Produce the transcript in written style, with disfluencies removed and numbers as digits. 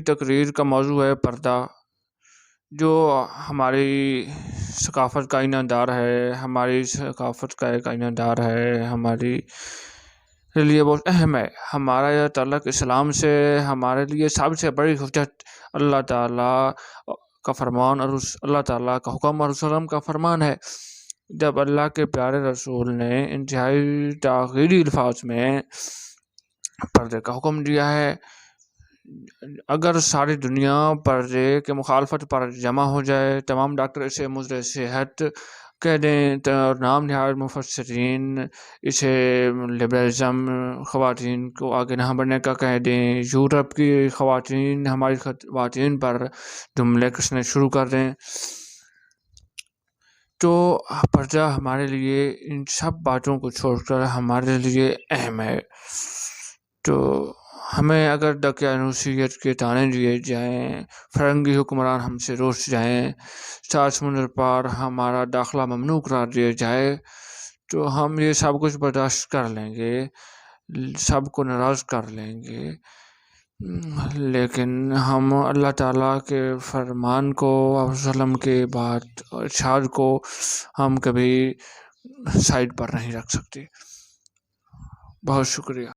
تقریر کا موضوع ہے پردہ، جو ہماری ثقافت کا آئینہ دار ہے، ہماری ثقافت کا ایک آئینہ دار ہے، ہماری لیے بہت اہم ہے۔ ہمارا یہ تعلق اسلام سے، ہمارے لیے سب سے بڑی حجت اللہ تعالیٰ کا فرمان اور اللہ تعالیٰ کا حکم اور وسلم کا فرمان ہے۔ جب اللہ کے پیارے رسول نے انتہائی تاخیری الفاظ میں پردے کا حکم دیا ہے، اگر ساری دنیا پردے کے مخالفت پر جمع ہو جائے، تمام ڈاکٹر اسے مضر صحت کہہ دیں، نام نہاد مفسرین اسے لبرلزم، خواتین کو آگے نہ بڑھنے کا کہہ دیں، یورپ کی خواتین ہماری خواتین پر جملے کسنے شروع کر دیں، تو پردہ ہمارے لیے ان سب باتوں کو چھوڑ کر ہمارے لیے اہم ہے۔ تو ہمیں اگر دقیانوسیت کے طعنے دیے جائیں، فرنگی حکمران ہم سے روٹھ جائیں، سات سمندر پار ہمارا داخلہ ممنوع قرار دیا جائے، تو ہم یہ سب کچھ برداشت کر لیں گے، سب کو ناراض کر لیں گے، لیکن ہم اللہ تعالیٰ کے فرمان کو اور وسلم کے بات اور ارشاد کو ہم کبھی سائڈ پر نہیں رکھ سکتے۔ بہت شکریہ۔